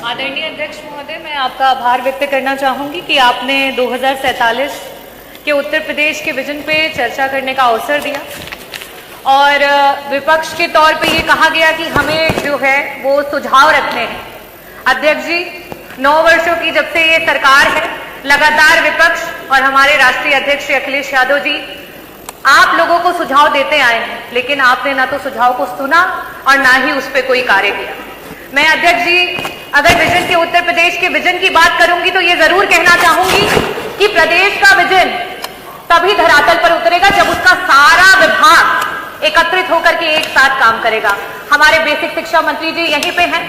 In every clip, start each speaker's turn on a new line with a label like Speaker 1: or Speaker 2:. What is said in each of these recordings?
Speaker 1: आदरणीय अध्यक्ष महोदय, मैं आपका आभार व्यक्त करना चाहूंगी कि आपने 2047 के उत्तर प्रदेश के विजन पे चर्चा करने का अवसर दिया और विपक्ष के तौर पे ये कहा गया कि हमें जो है वो सुझाव रखने हैं। अध्यक्ष जी, 9 वर्षों की जब से ये सरकार है, लगातार विपक्ष और हमारे राष्ट्रीय अध्यक्ष श्री अखिलेश यादव जी आप लोगों को सुझाव देते आए हैं, लेकिन आपने ना तो सुझाव को सुना और ना ही उस पर कोई कार्य किया। मैं अध्यक्ष जी अगर विजन के उत्तर प्रदेश के विजन की बात करूंगी तो ये जरूर कहना चाहूंगी कि प्रदेश का विजन तभी धरातल पर उतरेगा जब उसका सारा विभाग एकत्रित होकर के एक साथ काम करेगा। हमारे बेसिक शिक्षा मंत्री जी यहीं पे हैं।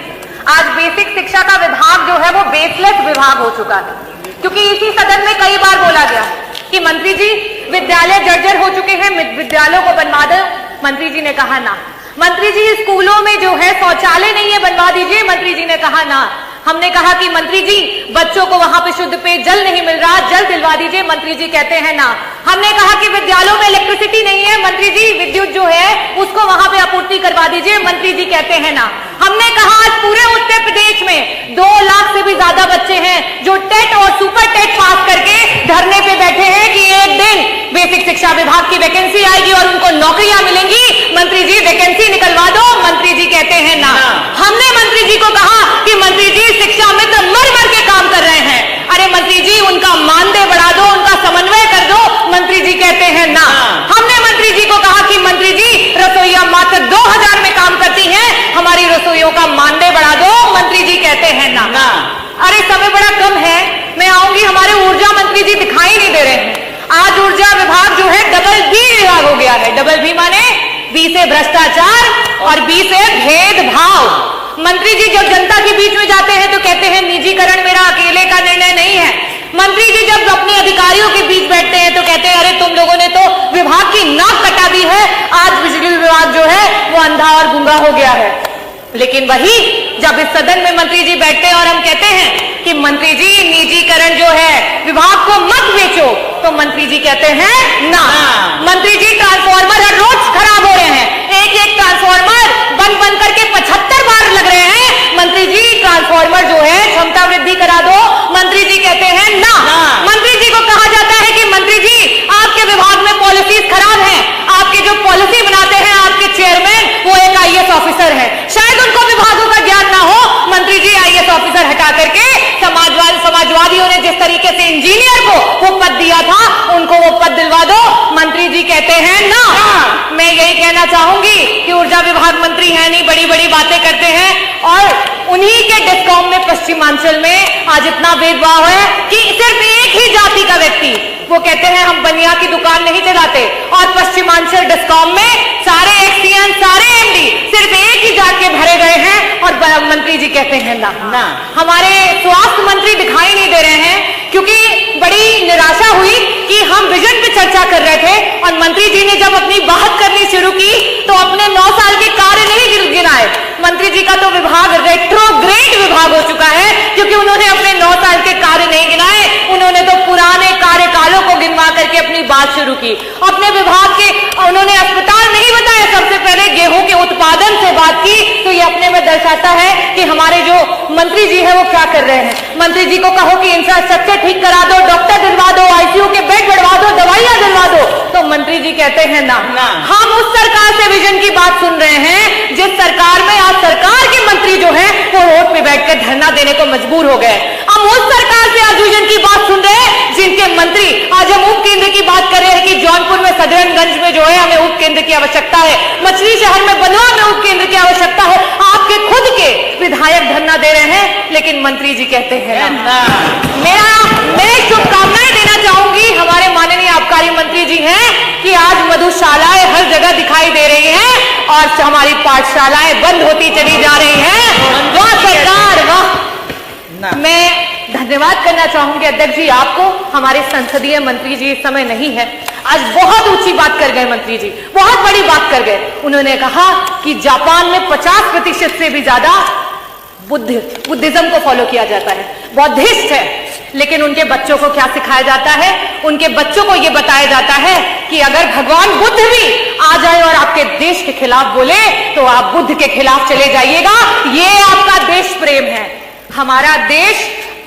Speaker 1: आज बेसिक शिक्षा का विभाग जो है वो बेसलेस विभाग हो चुका है, क्योंकि इसी सदन में कई बार बोला गया कि मंत्री जी विद्यालय जर्जर हो चुके हैं, विद्यालयों को बनवा दो। मंत्री जी ने कहा ना। मंत्री जी स्कूलों में जो है शौचालय नहीं है, बनवा दीजिए। मंत्री जी ने कहा ना। हमने कहा कि मंत्री जी बच्चों को वहां पे शुद्ध पेयजल नहीं मिल रहा, जल दिलवा दीजिए। मंत्री जी कहते हैं ना। हमने कहा कि विद्यालयों में इलेक्ट्रिसिटी नहीं है, मंत्री जी विद्युत जो है उसको वहां पे आपूर्ति करवा दीजिए। मंत्री जी कहते हैं ना। हमने कहा आज पूरे उत्तर प्रदेश में 2 लाख से भी ज्यादा बच्चे हैं जो टेट और सुपर टेट पास करके धरने पे बैठे हैं कि एक दिन बेसिक शिक्षा विभाग की वैकेंसी आएगी और उनको नौकरियां मिलेंगी। मंत्री जी वैकेंसी निकलवा दो। मंत्री जी कहते हैं ना। हमने मंत्री जी को कहा कि मंत्री जी शिक्षा मित्र मर मर के काम कर रहे हैं, अरे मंत्री जी उनका मानदेय बढ़ा दो, उनका समन्वय कर दो। मंत्री जी कहते हैं ना। हमने मंत्री जी को कहा कि मंत्री जी रसोइया मात्र 2000 में काम करती हैं, हमारी रसोइयों का मानदेय बढ़ा दो। मंत्री जी कहते हैं ना। अरे समय बड़ा कम है, मैं आऊंगी। हमारे ऊर्जा मंत्री जी दिखाई नहीं दे रहे हैं। आज ऊर्जा विभाग जो है डबल बी विभाग हो गया है। डबल बी माने बी से भ्रष्टाचार और बी से भेदभाव। मंत्री जी जब जनता के बीच में जाते हैं तो कहते हैं निजीकरण मेरा अकेले का निर्णय नहीं है। मंत्री जी जब अपने अधिकारियों के बीच बैठते हैं तो कहते हैं अरे तुम लोगों ने तो विभाग की नाक कटा दी है, आज बिजली विभाग जो है वो अंधा और गूंगा हो गया है। लेकिन वही जब इस सदन में मंत्री जी बैठते हैं और हम कहते हैं कि मंत्री जी निजीकरण जो है विभाग को मत बेचो, तो मंत्री जी कहते हैं ना। मंत्री जी ट्रांसफार्मर हर रोज खराब हो रहे हैं, एक ट्रांसफार्मर बन करके 75 बार लग रहे हैं। मंत्री जी ट्रांसफार्मर जो है क्षमता वृद्धि करा दो। मंत्री जी कहते हैं ना। मंत्री जी को कहा जाता है कि मंत्री जी आपके विभाग में पॉलिसीज खराब हैं, आपके जो पॉलिसी बनाते हैं आपके चेयरमैन वो एक IAS ऑफिसर है, शायद उनको विभागों का ज्ञान ना हो। मंत्री जी IAS ऑफिसर हटा करके समाजवादियों ने जिस तरीके से इंजीनियर को वो पद दिया था उनको वो पद दिलवा दो। मंत्री जी कहते हैं ना। मैं यही कहना चाहूंगी कि ऊर्जा विभाग मंत्री है नहीं, बड़ी बड़ी बातें करते हैं और उन्हीं के डिस्कॉम में पश्चिमांचल में आज इतना भेदभाव है कि सिर्फ एक ही जाति का व्यक्ति, वो कहते हैं हम बनिया की दुकान नहीं चलाते, और पश्चिमांचल डिस्कॉम में सारे एक्सीएन सारे MD सिर्फ एक ही जात के भरे गए हैं और मंत्री जी कहते हैं ना। हमारे स्वास्थ्य मंत्री दिखाई नहीं दे रहे हैं, क्योंकि बड़ी निराशा हुई कि हम विजन पे चर्चा कर रहे थे और मंत्री जी ने जब अपनी बात करनी शुरू की तो अपने 9 साल के कार्य नहीं गिनाए। मंत्री जी का तो विभाग रेट्रोग्रेड विभाग हो चुका है, क्योंकि उन्होंने अपने 9 साल के कार्य नहीं गिनाए, उन्होंने तो पुराने कार्यकालों को गिनवा करके अपनी बात शुरू की। अपने विभाग के उन्होंने अस्पताल नहीं बताया, सबसे पहले गेहूं के उत्पादन से बात की, तो ये अपने में दर्शाता है कि हमारे जो मंत्री जी है वो क्या कर रहे हैं। मंत्री जी को कहो कि इंफ्रास्ट्रक्चर ठीक करा दो, डॉक्टर दिलवा दो, ICU के बेड बढ़वा दो, दवाइयां दिलवा दो, तो मंत्री जी कहते हैं ना। हम उस सरकार से विजन की बात सुन रहे हैं जिस सरकार में आज सरकार के मंत्री जो है वो रोड पे बैठकर धरना देने को मजबूर हो गए। हम उस सरकार से आज विजन की बात सुन रहे हैं जिनके मंत्री, आज हम उप केंद्र की बात कर रहे हैं कि जौनपुर में सदरनगंज में जो है हमें उप केंद्र की आवश्यकता है, मछली शहर में बनवा में उप केंद्र की आवश्यकता है। आपके खुद के विधायक धरना दे रहे हैं, लेकिन मंत्री जी कहते हैं ना। मैं शुभकामनाएं देना चाहूंगी हमारे माननीय आबकारी मंत्री जी हैं कि आज मधुशालाएं हर जगह दिखाई दे रही हैं और हमारी पाठशालाएं बंद होती चली जा रही हैं। वाह सरकार वाह। मैं धन्यवाद करना चाहूंगी अध्यक्ष जी आपको। हमारे संसदीय मंत्री जी इस समय नहीं है, आज बहुत ऊंची बात कर गए मंत्री जी, बहुत बड़ी बात कर गए। उन्होंने कहा कि जापान में 50% से भी ज्यादा बुद्धिज्म को फॉलो किया जाता है, बौद्धिस्ट है, लेकिन उनके बच्चों को क्या सिखाया जाता है? उनके बच्चों को यह बताया जाता है कि अगर भगवान बुद्ध भी आ जाए और आपके देश के खिलाफ बोले तो आप बुद्ध के खिलाफ चले जाइएगा। ये आपका देश प्रेम है। हमारा देश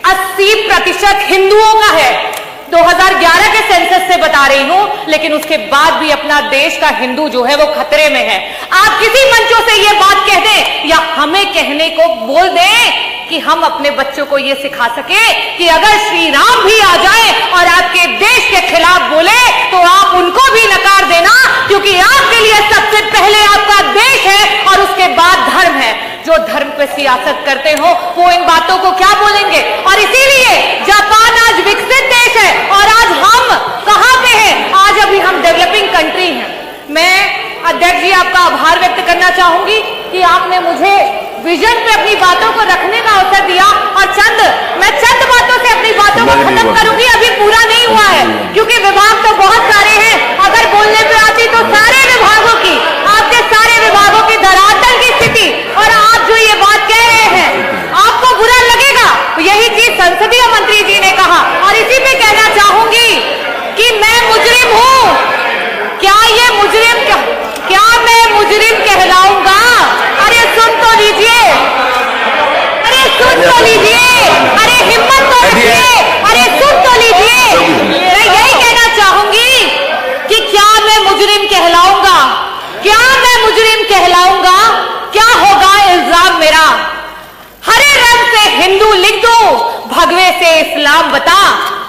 Speaker 1: 80% हिंदुओं का है। 2011 के सेंसस से बता रही हूं, लेकिन उसके बाद भी अपना देश का हिंदू जो है वो खतरे में है। आप किसी मंचों से ये बात कह दें या हमें कहने को बोल दें कि हम अपने बच्चों को ये सिखा सके कि अगर श्री राम भी आ जाए और आपके देश के खिलाफ बोले तो आप उनको भी नकार देना, क्योंकि आपके लिए सबसे पहले आपका देश है और उसके बाद धर्म है। जो धर्म पे सियासत करते हो वो इन बातों को क्या बोलेंगे? और इसीलिए जापान आज विकसित देश है और आज हम कहां पे हैं? आज अभी हम डेवलपिंग कंट्री हैं। मैं अध्यक्ष जी आपका आभार व्यक्त करना चाहूंगी कि आपने मुझे विजन पे अपनी बातों को रखने का अवसर दिया और मैं चंद बातों से अपनी बातों को खत्म करूंगी। अभी पूरा नहीं हुआ है क्योंकि विभाग तो बहुत सारे हैं। अगर बोलने पे आती तो सारे विभागों की, आपके सारे विभागों की धरातल की स्थिति, और आप जो ये बात कह रहे हैं आपको बुरा लगेगा। यही चीज संसदीय मंत्री जी ने कहा और इसी पे कहना चाहूंगी कि मैं मुजरिम हूं। क्या ये मुजरिम, क्या मैं मुजरिम कहलाऊंगा? अरे सुन तो लीजिए, अरे सुन तो लीजिए, अरे हिम्मत तो रखिए, अरे सुन तो लीजिए। मैं यही कहना चाहूंगी कि क्या मैं मुजरिम कहलाऊंगा? क्या मैं मुजरिम कहलाऊंगा? क्या होगा इल्जाम मेरा? हरे रंग से हिंदू लिख दो, भगवे से इस्लाम बता।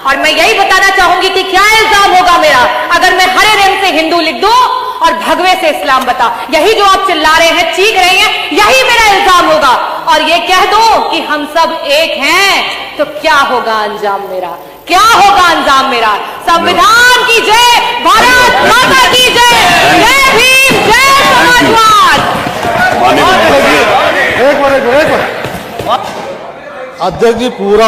Speaker 1: और मैं यही बताना चाहूंगी कि क्या इल्जाम होगा मेरा अगर मैं हरे रंग से हिंदू लिख दूं और भगवे से इस्लाम बता। यही जो आप चिल्ला रहे हैं, चीख रहे हैं, यही मेरा इल्जाम होगा। और ये कह दो कि हम सब एक हैं, तो क्या होगा अंजाम मेरा? क्या होगा अंजाम मेरा? संविधान की जय, भारत माता की जय, जय भीम, जय समाजवाद।
Speaker 2: एक मिनट अध्यक्ष जी पूरा